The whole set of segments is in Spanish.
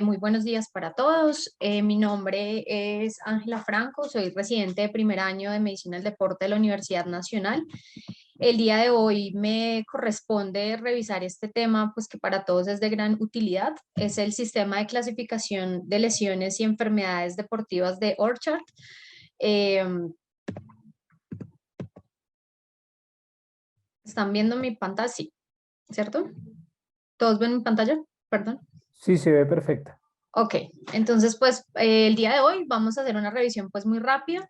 Muy buenos días para todos. Mi nombre es Ángela Franco, soy residente de primer año de Medicina del Deporte de la Universidad Nacional. El día de hoy me corresponde revisar este tema, pues que para todos es de gran utilidad. Es el sistema de clasificación de lesiones y enfermedades deportivas de Orchard. Eh, ¿Están viendo mi pantalla? Sí, ¿cierto? ¿Todos ven mi pantalla? Perdón. Sí, se ve perfecta. Ok, entonces pues el día de hoy vamos a hacer una revisión pues muy rápida.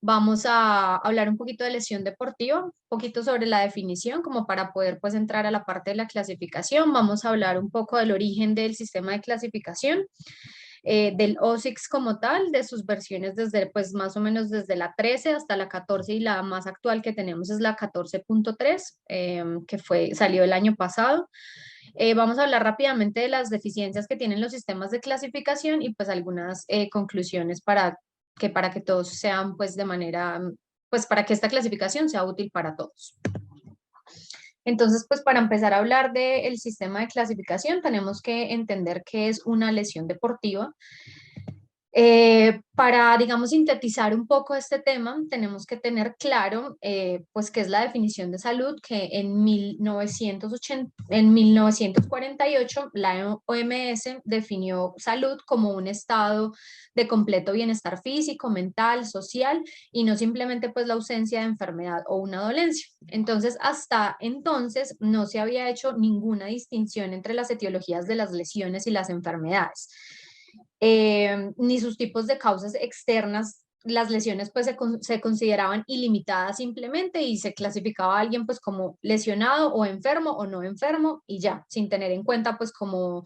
Vamos a hablar un poquito de lesión deportiva, un poquito sobre la definición como para poder pues entrar a la parte de la clasificación. Vamos a hablar un poco del origen del sistema de clasificación, del OSIX como tal, de sus versiones desde pues más o menos desde la 13 hasta la 14 y la más actual que tenemos es la 14.3 que salió el año pasado. Vamos a hablar rápidamente de las deficiencias que tienen los sistemas de clasificación y pues algunas conclusiones para que todos sean pues de manera, pues para que esta clasificación sea útil para todos. Entonces, pues para empezar a hablar del sistema de clasificación, tenemos que entender qué es una lesión deportiva. Para, digamos, sintetizar un poco este tema, tenemos que tener claro, pues, qué es la definición de salud, que en 1948 la OMS definió salud como un estado de completo bienestar físico, mental, social, y no simplemente, pues, la ausencia de enfermedad o una dolencia. Entonces, hasta entonces no se había hecho ninguna distinción entre las etiologías de las lesiones y las enfermedades, ni sus tipos de causas externas. Las lesiones pues se consideraban ilimitadas simplemente y se clasificaba a alguien pues como lesionado o enfermo o no enfermo y ya, sin tener en cuenta pues como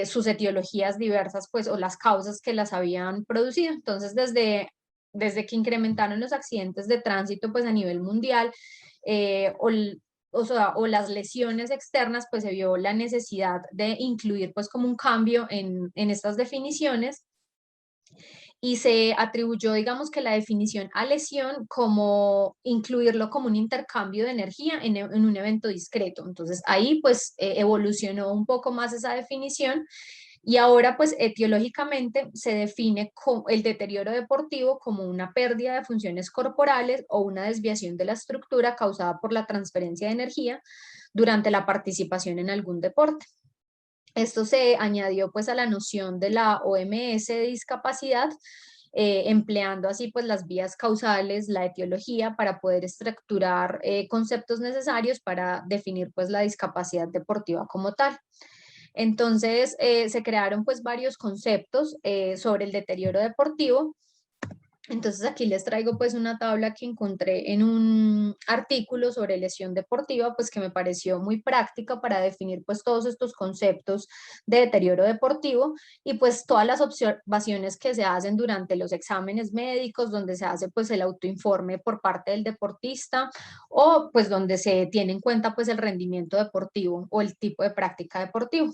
sus etiologías diversas pues o las causas que las habían producido. Entonces desde que incrementaron los accidentes de tránsito pues a nivel mundial, eh, o, o las lesiones externas, pues se vio la necesidad de incluir pues como un cambio en estas definiciones y se atribuyó, digamos que la definición a lesión como incluirlo como un intercambio de energía en un evento discreto. Entonces ahí pues evolucionó un poco más esa definición y ahora, pues, etiológicamente se define el deterioro deportivo como una pérdida de funciones corporales o una desviación de la estructura causada por la transferencia de energía durante la participación en algún deporte. Esto se añadió, pues, a la noción de la OMS de discapacidad, empleando así, pues, las vías causales, la etiología, para poder estructurar conceptos necesarios para definir, pues, la discapacidad deportiva como tal. Entonces, se crearon pues varios conceptos sobre el deterioro deportivo. Entonces, aquí les traigo pues una tabla que encontré en un artículo sobre lesión deportiva, pues que me pareció muy práctica para definir pues todos estos conceptos de deterioro deportivo y pues todas las observaciones que se hacen durante los exámenes médicos, donde se hace pues el autoinforme por parte del deportista o pues donde se tiene en cuenta pues el rendimiento deportivo o el tipo de práctica deportivo.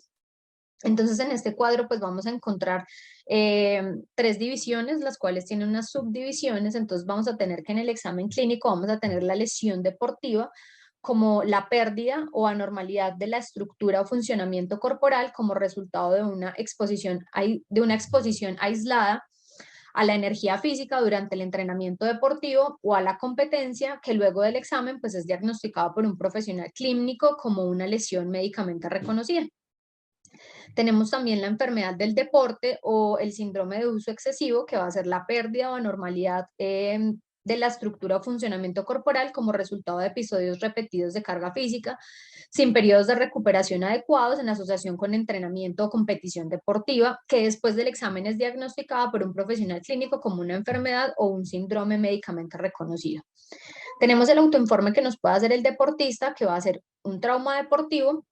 Entonces, en este cuadro, pues vamos a encontrar tres divisiones, las cuales tienen unas subdivisiones. Entonces, vamos a tener que en el examen clínico vamos a tener la lesión deportiva como la pérdida o anormalidad de la estructura o funcionamiento corporal como resultado de una exposición aislada a la energía física durante el entrenamiento deportivo o a la competencia, que luego del examen pues es diagnosticado por un profesional clínico como una lesión médicamente reconocida. Tenemos también la enfermedad del deporte o el síndrome de uso excesivo, que va a ser la pérdida o anormalidad de la estructura o funcionamiento corporal como resultado de episodios repetidos de carga física, sin periodos de recuperación adecuados en asociación con entrenamiento o competición deportiva, que después del examen es diagnosticada por un profesional clínico como una enfermedad o un síndrome médicamente reconocido. Tenemos el autoinforme que nos puede hacer el deportista, que va a ser un trauma deportivo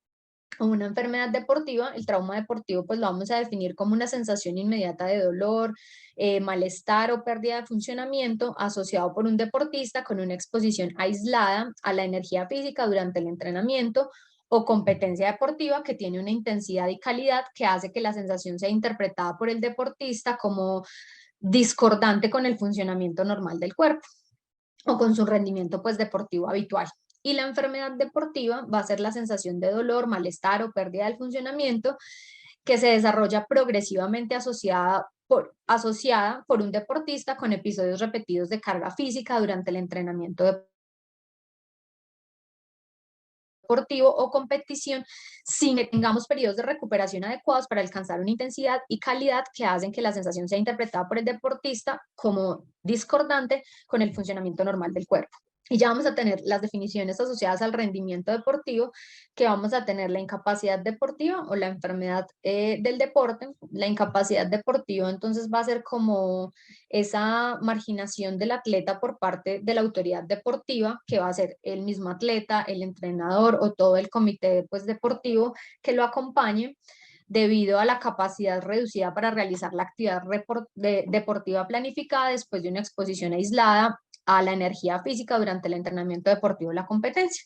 o una enfermedad deportiva. El trauma deportivo pues lo vamos a definir como una sensación inmediata de dolor, malestar o pérdida de funcionamiento asociado por un deportista con una exposición aislada a la energía física durante el entrenamiento o competencia deportiva que tiene una intensidad y calidad que hace que la sensación sea interpretada por el deportista como discordante con el funcionamiento normal del cuerpo o con su rendimiento pues deportivo habitual. Y la enfermedad deportiva va a ser la sensación de dolor, malestar o pérdida del funcionamiento que se desarrolla progresivamente asociada por un deportista con episodios repetidos de carga física durante el entrenamiento deportivo o competición, sin que tengamos periodos de recuperación adecuados para alcanzar una intensidad y calidad que hacen que la sensación sea interpretada por el deportista como discordante con el funcionamiento normal del cuerpo. Y ya vamos a tener las definiciones asociadas al rendimiento deportivo, que vamos a tener la incapacidad deportiva o la enfermedad del deporte. La incapacidad deportiva entonces va a ser como esa marginación del atleta por parte de la autoridad deportiva, que va a ser el mismo atleta, el entrenador o todo el comité pues, deportivo que lo acompañe, debido a la capacidad reducida para realizar la actividad deportiva planificada después de una exposición aislada a la energía física durante el entrenamiento deportivo o la competencia.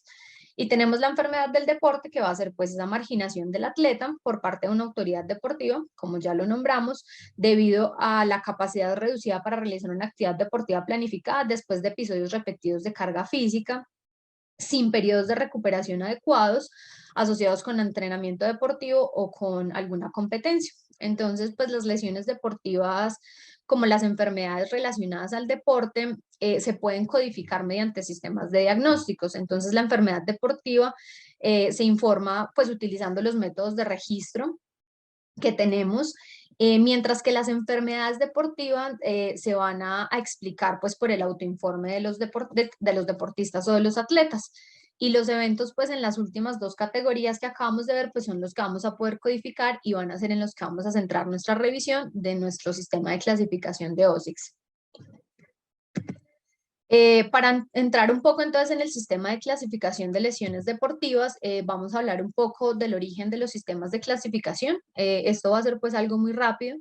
Y tenemos la enfermedad del deporte, que va a ser pues esa marginación del atleta por parte de una autoridad deportiva, como ya lo nombramos, debido a la capacidad reducida para realizar una actividad deportiva planificada después de episodios repetidos de carga física, sin periodos de recuperación adecuados, asociados con entrenamiento deportivo o con alguna competencia. Entonces, pues las lesiones deportivas, como las enfermedades relacionadas al deporte, se pueden codificar mediante sistemas de diagnósticos. Entonces, la enfermedad deportiva se informa pues utilizando los métodos de registro que tenemos, mientras que las enfermedades deportivas se van a explicar pues por el autoinforme de los deportistas o de los atletas. Y los eventos pues en las últimas dos categorías que acabamos de ver pues son los que vamos a poder codificar y van a ser en los que vamos a centrar nuestra revisión de nuestro sistema de clasificación de OSIX. Para entrar un poco entonces en el sistema de clasificación de lesiones deportivas, vamos a hablar un poco del origen de los sistemas de clasificación. Esto va a ser pues algo muy rápido.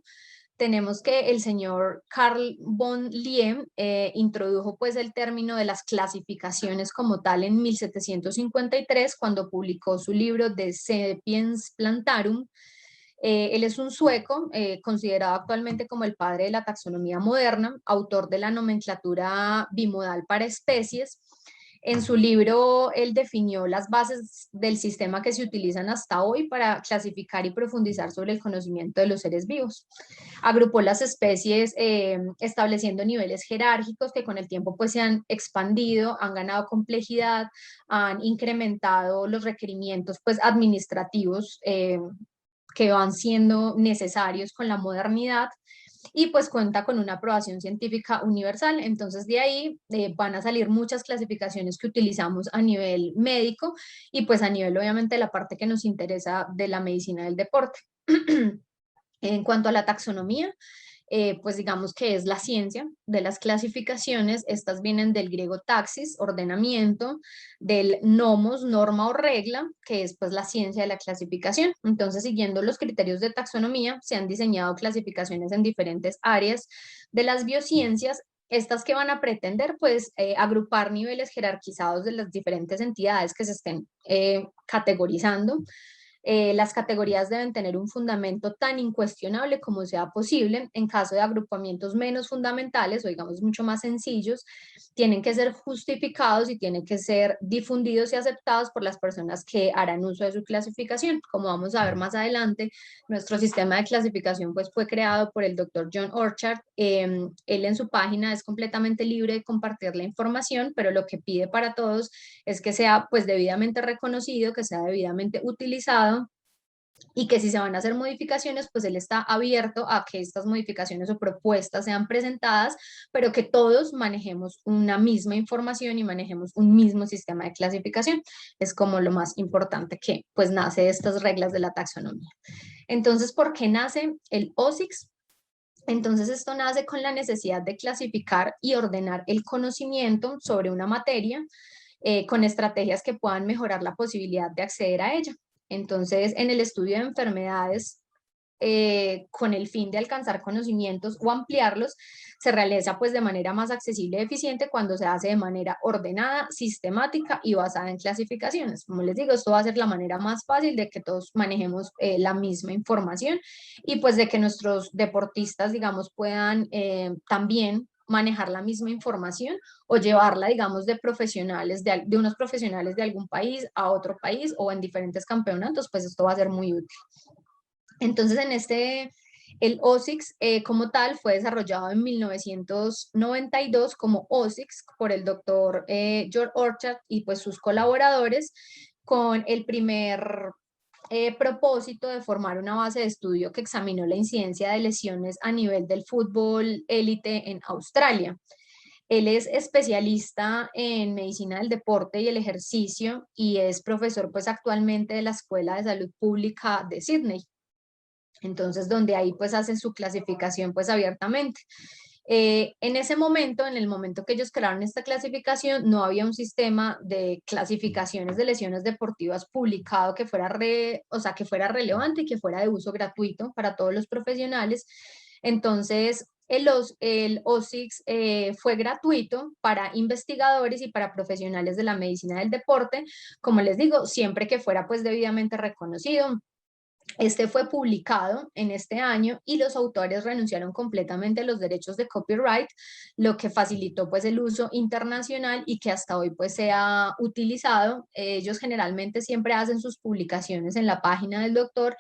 Tenemos que el señor Carl von Liem introdujo pues el término de las clasificaciones como tal en 1753, cuando publicó su libro De Sapiens Plantarum. Él es un sueco, considerado actualmente como el padre de la taxonomía moderna, autor de la nomenclatura bimodal para especies. En su libro, él definió las bases del sistema que se utilizan hasta hoy para clasificar y profundizar sobre el conocimiento de los seres vivos. Agrupó las especies estableciendo niveles jerárquicos que con el tiempo pues se han expandido, han ganado complejidad, han incrementado los requerimientos pues administrativos que van siendo necesarios con la modernidad, y pues cuenta con una aprobación científica universal. Entonces de ahí van a salir muchas clasificaciones que utilizamos a nivel médico y pues a nivel obviamente de la parte que nos interesa de la medicina del deporte. En cuanto a la taxonomía, pues digamos que es la ciencia de las clasificaciones. Estas vienen del griego taxis, ordenamiento, del nomos, norma o regla, que es pues la ciencia de la clasificación. Entonces, siguiendo los criterios de taxonomía, se han diseñado clasificaciones en diferentes áreas de las biociencias. Estas que van a pretender, pues, agrupar niveles jerarquizados de las diferentes entidades que se estén categorizando. Las categorías deben tener un fundamento tan incuestionable como sea posible. En caso de agrupamientos menos fundamentales o digamos mucho más sencillos, tienen que ser justificados y tienen que ser difundidos y aceptados por las personas que harán uso de su clasificación. Como vamos a ver más adelante, nuestro sistema de clasificación pues, fue creado por el doctor John Orchard. Él en su página es completamente libre de compartir la información, pero lo que pide para todos es que sea pues debidamente reconocido, que sea debidamente utilizado, y que si se van a hacer modificaciones, pues él está abierto a que estas modificaciones o propuestas sean presentadas, pero que todos manejemos una misma información y manejemos un mismo sistema de clasificación. Es como lo más importante que pues nace de estas reglas de la taxonomía. Entonces, ¿por qué nace el OSIX? Entonces, esto nace con la necesidad de clasificar y ordenar el conocimiento sobre una materia, con estrategias que puedan mejorar la posibilidad de acceder a ella. Entonces, en el estudio de enfermedades, con el fin de alcanzar conocimientos o ampliarlos, se realiza pues de manera más accesible y eficiente cuando se hace de manera ordenada, sistemática y basada en clasificaciones. Como les digo, esto va a ser la manera más fácil de que todos manejemos la misma información, y pues de que nuestros deportistas, digamos, puedan también manejar la misma información o llevarla, digamos, de profesionales, de unos profesionales de algún país a otro país o en diferentes campeonatos, pues esto va a ser muy útil. Entonces, el OSIX como tal fue desarrollado en 1992 como OSIX por el doctor George Orchard y pues sus colaboradores con el primer propósito de formar una base de estudio que examinó la incidencia de lesiones a nivel del fútbol élite en Australia. Él es especialista en medicina del deporte y el ejercicio y es profesor pues actualmente de la Escuela de Salud Pública de Sydney. Entonces, donde ahí pues hacen su clasificación pues abiertamente. En ese momento, en el momento que ellos crearon esta clasificación, no había un sistema de clasificaciones de lesiones deportivas publicado que fuera, o sea, que fuera relevante y que fuera de uso gratuito para todos los profesionales. Entonces, el OSIX fue gratuito para investigadores y para profesionales de la medicina del deporte, como les digo, siempre que fuera pues debidamente reconocido. Este fue publicado en este año y los autores renunciaron completamente a los derechos de copyright, lo que facilitó pues el uso internacional y que hasta hoy pues se ha utilizado. Ellos generalmente siempre hacen sus publicaciones en la página del doctor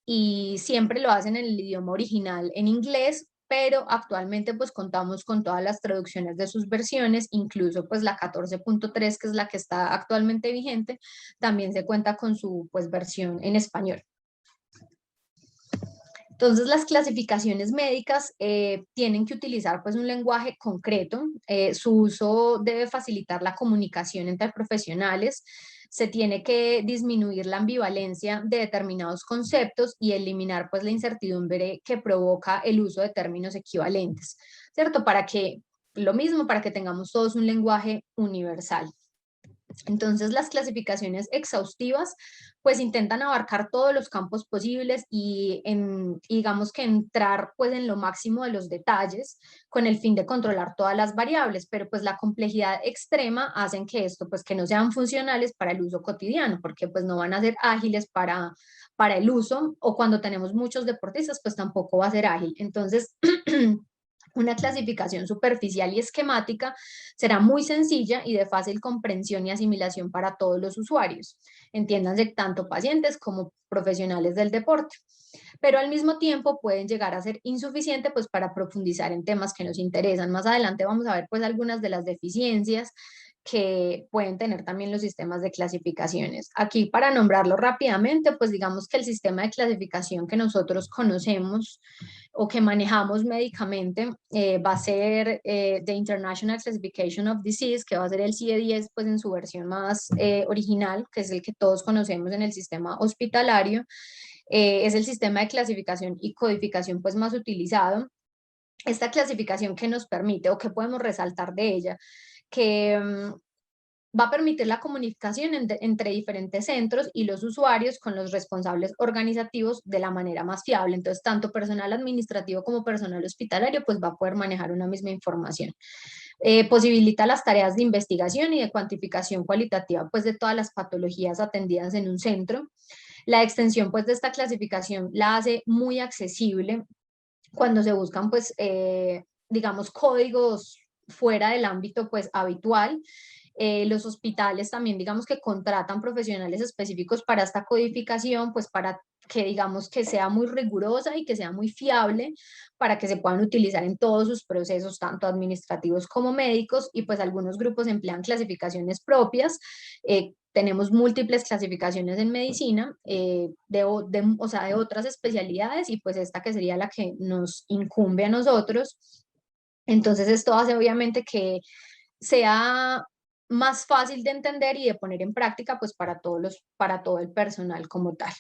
y siempre lo hacen en el idioma original en inglés, pero actualmente pues contamos con todas las traducciones de sus versiones, incluso pues la 14.3, que es la que está actualmente vigente, también se cuenta con su pues versión en español. Entonces, las clasificaciones médicas tienen que utilizar pues un lenguaje concreto, su uso debe facilitar la comunicación entre profesionales, se tiene que disminuir la ambivalencia de determinados conceptos y eliminar pues la incertidumbre que provoca el uso de términos equivalentes, ¿cierto? Para que, lo mismo, para que tengamos todos un lenguaje universal. Entonces, las clasificaciones exhaustivas pues intentan abarcar todos los campos posibles digamos que entrar pues en lo máximo de los detalles con el fin de controlar todas las variables, pero pues la complejidad extrema hacen que esto pues que no sean funcionales para el uso cotidiano, porque pues no van a ser ágiles para el uso, o cuando tenemos muchos deportistas pues tampoco va a ser ágil. Entonces, una clasificación superficial y esquemática será muy sencilla y de fácil comprensión y asimilación para todos los usuarios, entiéndanse tanto pacientes como profesionales del deporte, pero al mismo tiempo pueden llegar a ser insuficiente pues para profundizar en temas que nos interesan. Más adelante vamos a ver pues algunas de las deficiencias que pueden tener también los sistemas de clasificaciones. Aquí, para nombrarlo rápidamente, pues digamos que el sistema de clasificación que nosotros conocemos o que manejamos médicamente va a ser The International Classification of Disease, que va a ser el CIE-10 pues en su versión más original, que es el que todos conocemos en el sistema hospitalario. Es el sistema de clasificación y codificación pues más utilizado. Esta clasificación que nos permite o que podemos resaltar de ella, que va a permitir la comunicación entre diferentes centros y los usuarios con los responsables organizativos de la manera más fiable. Entonces, tanto personal administrativo como personal hospitalario pues va a poder manejar una misma información. Posibilita las tareas de investigación y de cuantificación cualitativa pues de todas las patologías atendidas en un centro. La extensión pues de esta clasificación la hace muy accesible cuando se buscan pues digamos códigos fuera del ámbito pues habitual. Los hospitales también digamos que contratan profesionales específicos para esta codificación, pues para que digamos que sea muy rigurosa y que sea muy fiable para que se puedan utilizar en todos sus procesos, tanto administrativos como médicos, y pues algunos grupos emplean clasificaciones propias. Tenemos múltiples clasificaciones en medicina, o sea, de otras especialidades, y pues esta que sería la que nos incumbe a nosotros. Entonces esto hace obviamente que sea más fácil de entender y de poner en práctica pues para todo el personal como tal.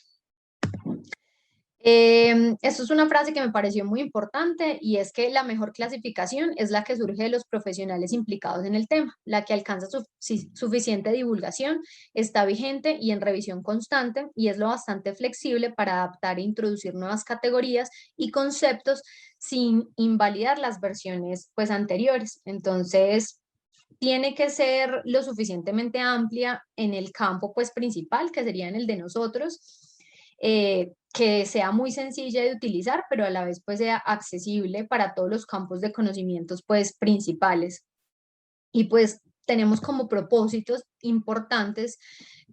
Esto es una frase que me pareció muy importante y es que la mejor clasificación es la que surge de los profesionales implicados en el tema, la que alcanza suficiente divulgación, está vigente y en revisión constante y es lo bastante flexible para adaptar e introducir nuevas categorías y conceptos sin invalidar las versiones pues anteriores. Entonces, tiene que ser lo suficientemente amplia en el campo pues principal, que sería en el de nosotros, que sea muy sencilla de utilizar, pero a la vez pues sea accesible para todos los campos de conocimientos pues principales. Y pues tenemos como propósitos importantes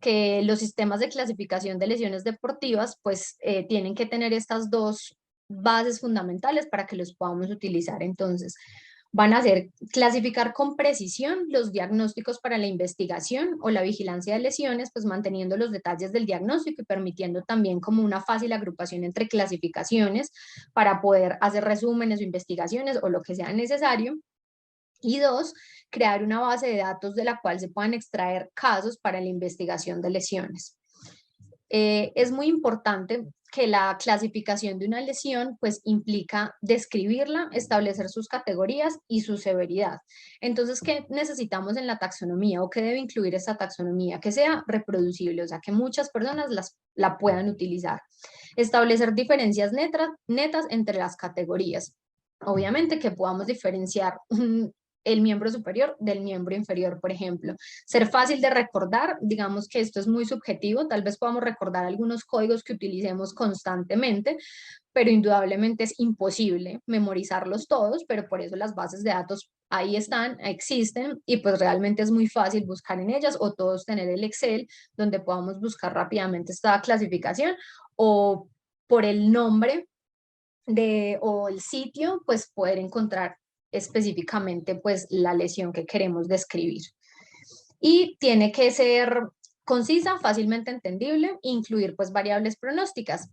que los sistemas de clasificación de lesiones deportivas pues tienen que tener estas dos bases fundamentales para que los podamos utilizar. Entonces, van a ser clasificar con precisión los diagnósticos para la investigación o la vigilancia de lesiones, pues manteniendo los detalles del diagnóstico y permitiendo también como una fácil agrupación entre clasificaciones para poder hacer resúmenes o investigaciones o lo que sea necesario. Y dos, crear una base de datos de la cual se puedan extraer casos para la investigación de lesiones. Es muy importante que la clasificación de una lesión pues implica describirla, establecer sus categorías y su severidad. Entonces, ¿qué necesitamos en la taxonomía o qué debe incluir esta taxonomía? Que sea reproducible, o sea, que muchas personas la puedan utilizar. Establecer diferencias netas entre las categorías. Obviamente que podamos diferenciar el miembro superior del miembro inferior, por ejemplo. Ser fácil de recordar, digamos que esto es muy subjetivo, tal vez podamos recordar algunos códigos que utilicemos constantemente, pero indudablemente es imposible memorizarlos todos, pero por eso las bases de datos ahí están, existen, y pues realmente es muy fácil buscar en ellas o todos tener el Excel donde podamos buscar rápidamente esta clasificación o por el nombre o el sitio, pues poder encontrar específicamente pues la lesión que queremos describir. Y tiene que ser concisa, fácilmente entendible, e incluir pues variables pronósticas.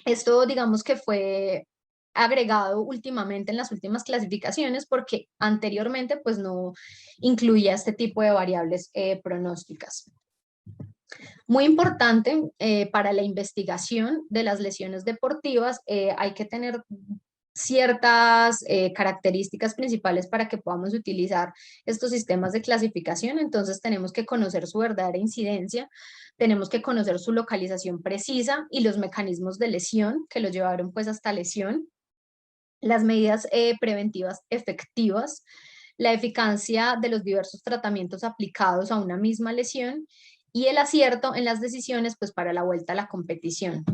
Esto digamos que fue agregado últimamente en las últimas clasificaciones porque anteriormente pues no incluía este tipo de variables pronósticas. Muy importante para la investigación de las lesiones deportivas, hay que tener ciertas características principales para que podamos utilizar estos sistemas de clasificación. Entonces tenemos que conocer su verdadera incidencia, tenemos que conocer su localización precisa y los mecanismos de lesión que lo llevaron pues hasta lesión, las medidas preventivas efectivas, la eficacia de los diversos tratamientos aplicados a una misma lesión y el acierto en las decisiones pues para la vuelta a la competición.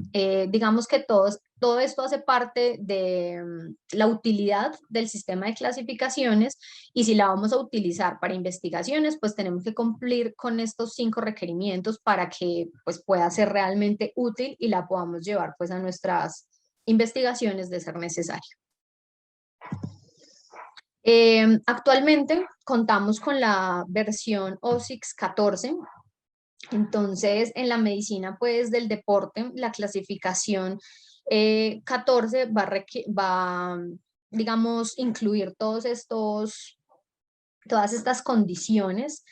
Digamos que todo esto hace parte de la utilidad del sistema de clasificaciones y si la vamos a utilizar para investigaciones pues tenemos que cumplir con estos 5 requerimientos para que pues pueda ser realmente útil y la podamos llevar pues a nuestras investigaciones de ser necesario. Actualmente contamos con la versión OSIX 14. Entonces, en la medicina pues del deporte, la clasificación 14 va, digamos, incluir todas estas condiciones.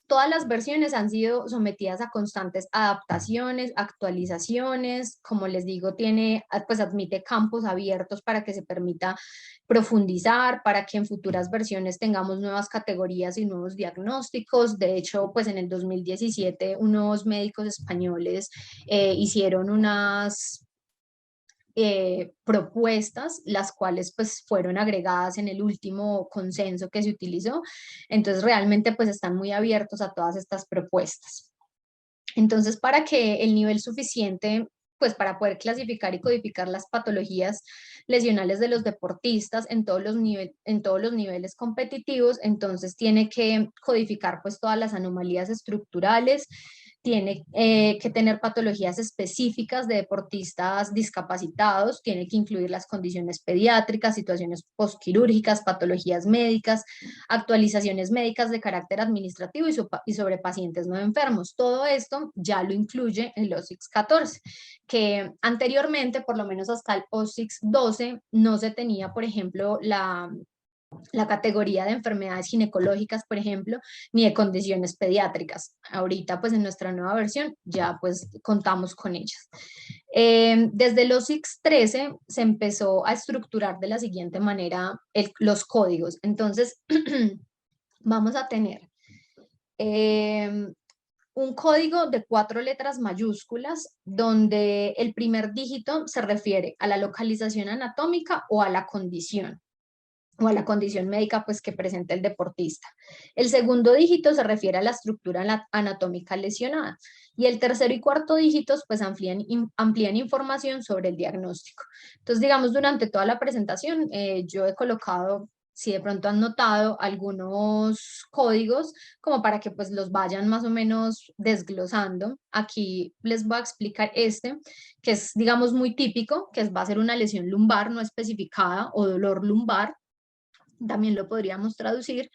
Todas las versiones han sido sometidas a constantes adaptaciones, actualizaciones, como les digo, pues admite campos abiertos para que se permita profundizar, para que en futuras versiones tengamos nuevas categorías y nuevos diagnósticos. De hecho, pues en el 2017 unos médicos españoles hicieron unas propuestas, las cuales pues fueron agregadas en el último consenso que se utilizó. Entonces realmente pues están muy abiertos a todas estas propuestas. Entonces para que el nivel suficiente pues para poder clasificar y codificar las patologías lesionales de los deportistas en todos los niveles competitivos, entonces tiene que codificar pues todas las anomalías estructurales, tiene que tener patologías específicas de deportistas discapacitados, tiene que incluir las condiciones pediátricas, situaciones postquirúrgicas, patologías médicas, actualizaciones médicas de carácter administrativo y sobre pacientes no enfermos. Todo esto ya lo incluye el OSIX 14, que anteriormente, por lo menos hasta el OSIX 12, no se tenía, por ejemplo, la categoría de enfermedades ginecológicas, por ejemplo, ni de condiciones pediátricas. Ahorita, pues en nuestra nueva versión, ya pues contamos con ellas. Desde el OSIX 13 se empezó a estructurar de la siguiente manera los códigos. Entonces, vamos a tener un código de 4 letras mayúsculas donde el primer dígito se refiere a la localización anatómica o a la condición médica pues que presenta el deportista. El segundo dígito se refiere a la estructura anatómica lesionada y el tercero y cuarto dígitos pues amplían información sobre el diagnóstico. Entonces digamos durante toda la presentación yo he colocado si de pronto han notado algunos códigos, como para que pues los vayan más o menos desglosando. Aquí les voy a explicar este, que es digamos muy típico, va a ser una lesión lumbar no especificada o dolor lumbar, también lo podríamos traducir.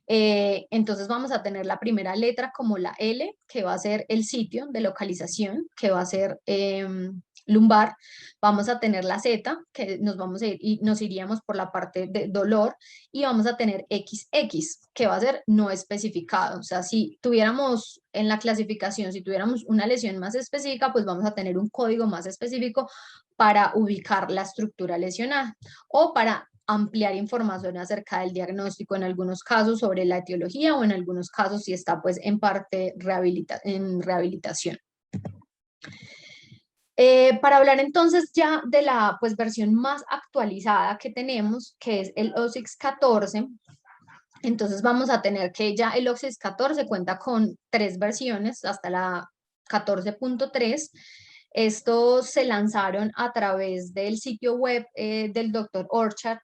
Entonces vamos a tener la primera letra como la L, que va a ser el sitio de localización, que va a ser lumbar. Vamos a tener la Z, que nos vamos a ir y nos iríamos por la parte de dolor, y vamos a tener XX, que va a ser no especificado. O sea, si tuviéramos en la clasificación, si tuviéramos una lesión más específica, pues vamos a tener un código más específico para ubicar la estructura lesionada o para ampliar información acerca del diagnóstico en algunos casos sobre la etiología o en algunos casos si está pues en parte en rehabilitación. Para hablar entonces ya de la pues versión más actualizada que tenemos, que es el OSIX 14, entonces vamos a tener que ya el OSIX 14 cuenta con 3 versiones hasta la 14.3. Estos se lanzaron a través del sitio web del Dr. Orchard,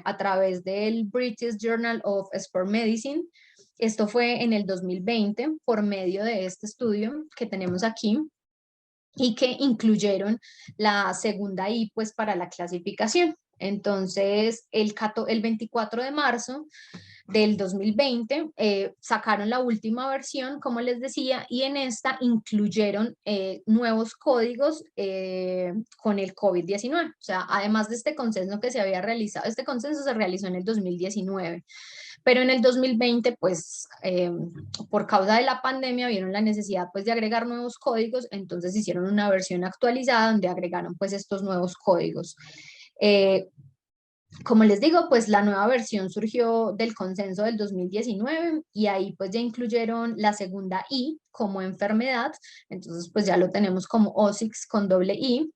a través del British Journal of Sport Medicine. Esto fue en el 2020 por medio de este estudio que tenemos aquí y que incluyeron la segunda I pues para la clasificación. Entonces, el 24 de marzo del 2020 sacaron la última versión, como les decía, y en esta incluyeron nuevos códigos con el COVID-19. O sea, además de este consenso que se había realizado, este consenso se realizó en el 2019, pero en el 2020, pues, por causa de la pandemia, vieron la necesidad, pues, de agregar nuevos códigos, entonces hicieron una versión actualizada donde agregaron, pues, estos nuevos códigos. Eh, como les digo, pues la nueva versión surgió del consenso del 2019 y ahí pues ya incluyeron la segunda I como enfermedad, entonces pues ya lo tenemos como OSIX con doble I.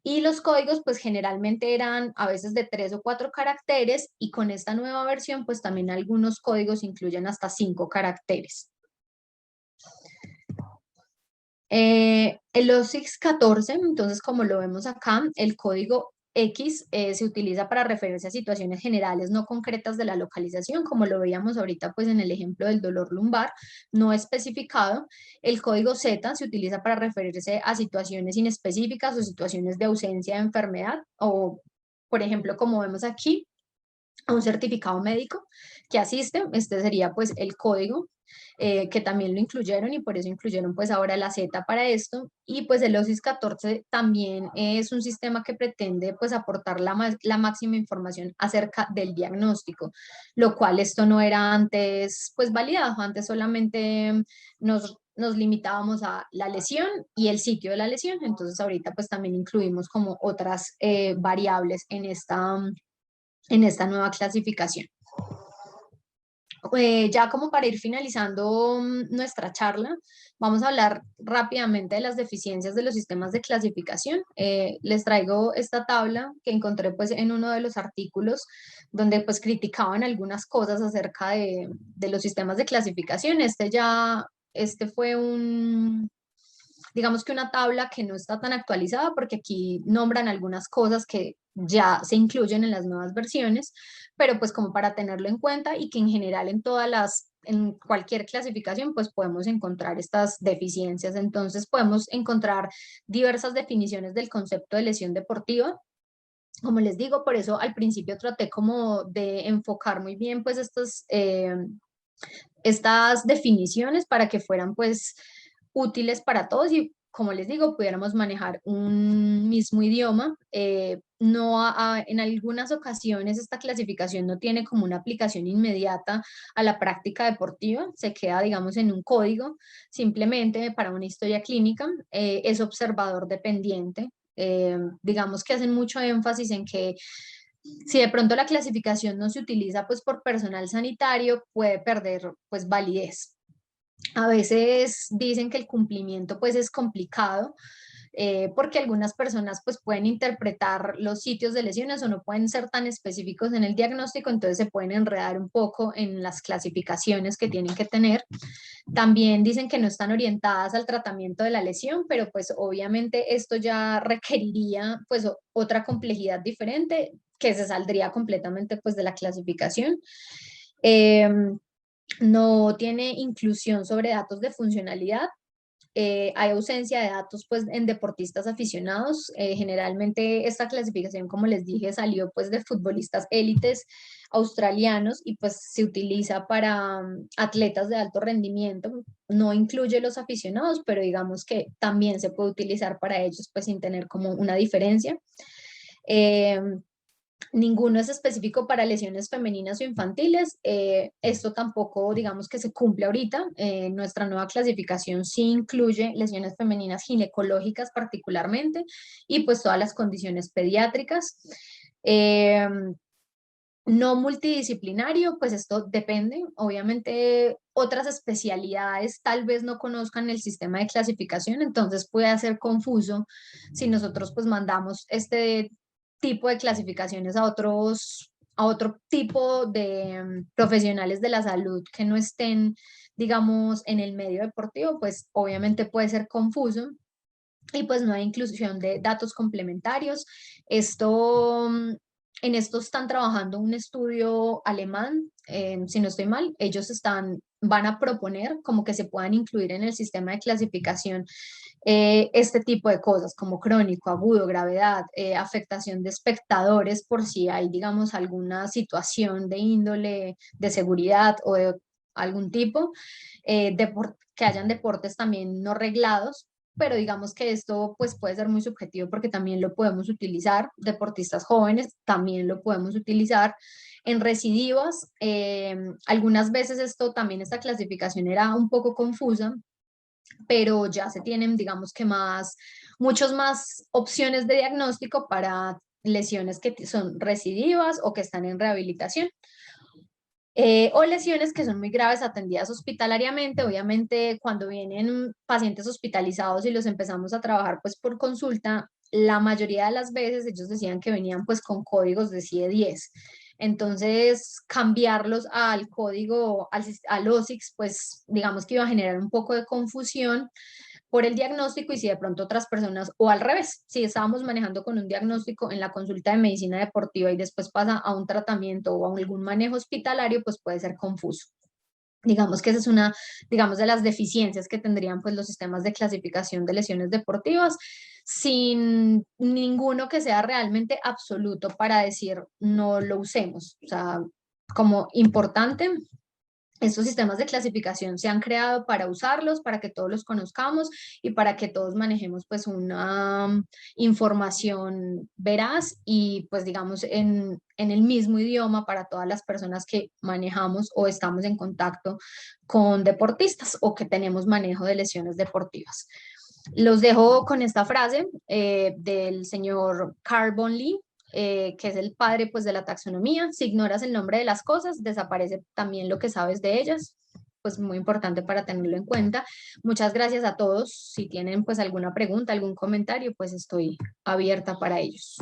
Y los códigos pues generalmente eran a veces de 3 o 4 caracteres y con esta nueva versión pues también algunos códigos incluyen hasta 5 caracteres. El OSIX 14, entonces como lo vemos acá, el código X se utiliza para referirse a situaciones generales no concretas de la localización, como lo veíamos ahorita pues en el ejemplo del dolor lumbar no especificado. El código Z se utiliza para referirse a situaciones inespecíficas o situaciones de ausencia de enfermedad o, por ejemplo, como vemos aquí, a un certificado médico que asiste. Este sería pues el código que también lo incluyeron y por eso incluyeron pues ahora la Z para esto. Y pues el OSIS 14 también es un sistema que pretende pues aportar la máxima información acerca del diagnóstico, lo cual esto no era antes pues validado. Antes solamente nos limitábamos a la lesión y el sitio de la lesión. Entonces ahorita pues también incluimos como otras variables en esta nueva clasificación. Ya como para ir finalizando nuestra charla, vamos a hablar rápidamente de las deficiencias de los sistemas de clasificación. Les traigo esta tabla que encontré pues en uno de los artículos donde pues criticaban algunas cosas acerca de los sistemas de clasificación. Este fue digamos que una tabla que no está tan actualizada porque aquí nombran algunas cosas que ya se incluyen en las nuevas versiones, pero pues como para tenerlo en cuenta y que en general en cualquier clasificación pues podemos encontrar estas deficiencias. Entonces podemos encontrar diversas definiciones del concepto de lesión deportiva. Como les digo, por eso al principio traté como de enfocar muy bien pues estas definiciones para que fueran pues útiles para todos y como les digo, pudiéramos manejar un mismo idioma. En algunas ocasiones esta clasificación no tiene como una aplicación inmediata a la práctica deportiva, se queda, digamos, en un código, simplemente para una historia clínica, es observador dependiente. Digamos que hacen mucho énfasis en que si de pronto la clasificación no se utiliza pues por personal sanitario, puede perder pues validez. A veces dicen que el cumplimiento pues es complicado porque algunas personas pues pueden interpretar los sitios de lesiones o no pueden ser tan específicos en el diagnóstico, entonces se pueden enredar un poco en las clasificaciones que tienen que tener. También dicen que no están orientadas al tratamiento de la lesión, pero pues obviamente esto ya requeriría pues otra complejidad diferente que se saldría completamente pues de la clasificación. Em, no tiene inclusión sobre datos de funcionalidad. Hay ausencia de datos pues en deportistas aficionados. Generalmente esta clasificación, como les dije, salió pues de futbolistas élites australianos y pues se utiliza para atletas de alto rendimiento. No incluye los aficionados, pero digamos que también se puede utilizar para ellos pues sin tener como una diferencia. Eh, Ninguno es específico para lesiones femeninas o infantiles. Esto tampoco, digamos que se cumple ahorita. Nuestra nueva clasificación sí incluye lesiones femeninas ginecológicas particularmente y pues todas las condiciones pediátricas. Eh, no multidisciplinario, pues esto depende. Obviamente otras especialidades tal vez no conozcan el sistema de clasificación, entonces puede ser confuso si nosotros pues mandamos este tipo de clasificaciones a otro tipo de profesionales de la salud que no estén, digamos, en el medio deportivo, pues obviamente puede ser confuso y pues no hay inclusión de datos complementarios. Esto, en esto están trabajando un estudio alemán, si no estoy mal, van a proponer como que se puedan incluir en el sistema de clasificación este tipo de cosas como crónico, agudo, gravedad, afectación de espectadores por si hay, digamos, alguna situación de índole de seguridad o de algún tipo, que hayan deportes también no reglados, pero digamos que esto pues puede ser muy subjetivo porque también lo podemos utilizar, deportistas jóvenes también lo podemos utilizar en recidivas. Algunas veces esta clasificación era un poco confusa, pero ya se tienen, digamos que muchos más opciones de diagnóstico para lesiones que son recidivas o que están en rehabilitación. O lesiones que son muy graves atendidas hospitalariamente. Obviamente, cuando vienen pacientes hospitalizados y los empezamos a trabajar pues por consulta, la mayoría de las veces ellos decían que venían pues con códigos de CIE-10. Entonces, cambiarlos al código, al OSIX, pues digamos que iba a generar un poco de confusión por el diagnóstico y si de pronto otras personas, o al revés, si estábamos manejando con un diagnóstico en la consulta de medicina deportiva y después pasa a un tratamiento o a algún manejo hospitalario, pues puede ser confuso. Digamos que esa es una, digamos, de las deficiencias que tendrían pues los sistemas de clasificación de lesiones deportivas, sin ninguno que sea realmente absoluto para decir no lo usemos. O sea, como importante, estos sistemas de clasificación se han creado para usarlos, para que todos los conozcamos y para que todos manejemos pues una información veraz y pues digamos en el mismo idioma para todas las personas que manejamos o estamos en contacto con deportistas o que tenemos manejo de lesiones deportivas. Los dejo con esta frase del señor Carl von Lee, que es el padre pues de la taxonomía. Si ignoras el nombre de las cosas, desaparece también lo que sabes de ellas. Pues muy importante para tenerlo en cuenta. Muchas gracias a todos. Si tienen pues alguna pregunta, algún comentario, pues estoy abierta para ellos.